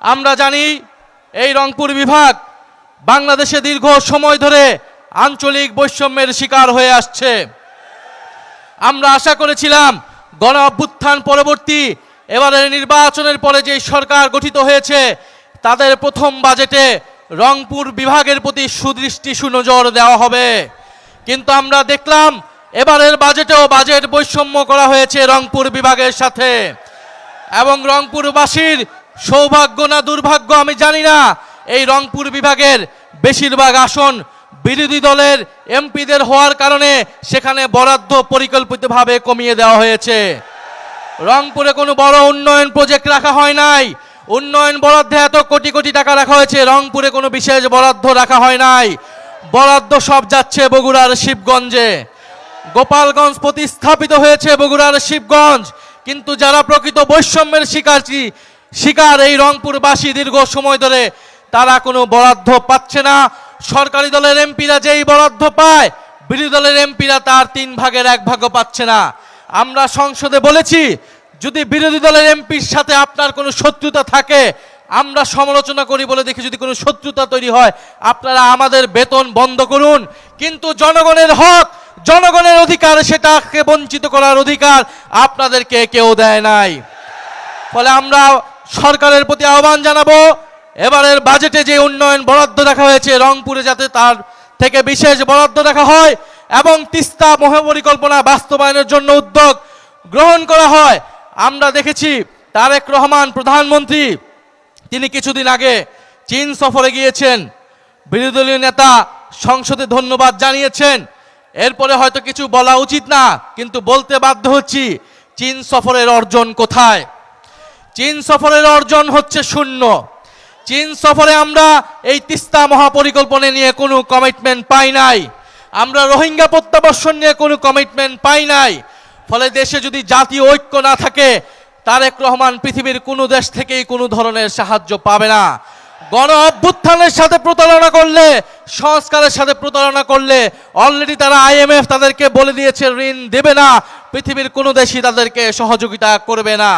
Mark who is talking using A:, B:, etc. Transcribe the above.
A: আমরা জানি এই রংপুর বিভাগ বাংলাদেশে দীর্ঘ সময় ধরে আঞ্চলিক বৈষম্যের শিকার হয়ে আসছে। আমরা আশা করেছিলাম গণ অভ্যুত্থান পরবর্তী এবারের নির্বাচনের পরে যে সরকার গঠিত হয়েছে তাদের প্রথম বাজেটে রংপুর বিভাগের প্রতি সুদৃষ্টি সুনজর দেওয়া হবে, কিন্তু আমরা দেখলাম এবারের বাজেটেও বাজেট বৈষম্য করা হয়েছে রংপুর বিভাগের সাথে। এবং রংপুরবাসীর সৌভাগ্য না দুর্ভাগ্য আমি জানি না, এই রংপুর বিভাগের বেশিরভাগ আসন বিরোধী দলের এমপিদের হওয়ার কারণে সেখানে বরাদ্দ পরিকল্পিতভাবে কমিয়ে দেওয়া হয়েছে। রংপুরে কোনো বড় উন্নয়ন প্রজেক্ট রাখা হয় নাই, উন্নয়ন বরাদ্দে এত কোটি কোটি টাকা রাখা হয়েছে, রংপুরে কোনো বিশেষ বরাদ্দ রাখা হয় নাই। বরাদ্দ সব যাচ্ছে বগুড়ার শিবগঞ্জে। গোপালগঞ্জ প্রতিস্থাপিত হয়েছে বগুড়ার শিবগঞ্জ, কিন্তু যারা প্রকৃত বৈষম্যের শিকার এই রংপুরবাসী দীর্ঘ সময় ধরে তারা কোনো বরাদ্দ পাচ্ছে না। সরকারি দলের এমপিরা যেই বরাদ্দ পায় বিরোধী দলের এমপিরা তার 3 ভাগের 1 ভাগও পাচ্ছে না। আমরা সংসদে বলেছি যদি বিরোধী দলের এমপির সাথে আপনার কোনো শত্রুতা থাকে আমরা সমালোচনা করি বলে দেখি, যদি কোনো শত্রুতা তৈরি হয় আপনারা আমাদের বেতন বন্ধ করুন, কিন্তু জনগণের হক জনগণের অধিকার সেটাকে বঞ্চিত করার অধিকার আপনাদেরকে কেউ দেয় নাই। ফলে আমরা সরকারের প্রতি আহ্বান জানাবো এবারের বাজেটে যে উন্নয়ন বরাদ্দ রাখা হয়েছে রংপুরে যাতে তার থেকে বিশেষ বরাদ্দ রাখা হয় এবং তিস্তা মহাপরিকল্পনা বাস্তবায়নের জন্য উদ্যোগ গ্রহণ করা হয়। আমরা দেখেছি তারেক রহমান প্রধানমন্ত্রী তিনি কিছুদিন আগে চীন সফরে গিয়েছেন, বিরোধী দলীয় নেতা সংসদে ধন্যবাদ জানিয়েছেন। এরপরে হয়তো কিছু বলা উচিত না, কিন্তু বলতে বাধ্য হচ্ছি চীন সফরের অর্জন কোথায়? চীন সফরের অর্জন হচ্ছে শূন্য। চীন সফরে আমরা এই তিস্তা মহাপরিকল্পনা নিয়ে কোনো কমিটমেন্ট পাই নাই, আমরা রোহিঙ্গা প্রত্যাবর্ষণ নিয়ে কোনো কমিটমেন্ট পাই নাই। ফলে দেশে যদি জাতীয় ঐক্য না থাকে তারেক রহমান পৃথিবীর কোনো দেশ থেকেই কোনো ধরনের সাহায্য পাবে না। গণ অভ্যুত্থানের সাথে প্রতারণা করলে, সংস্কারের সাথে প্রতারণা করলে অলরেডি তারা IMF তাদেরকে বলে দিয়েছে ঋণ দেবে না, পৃথিবীর কোনো দেশই তাদেরকে সহযোগিতা করবে না।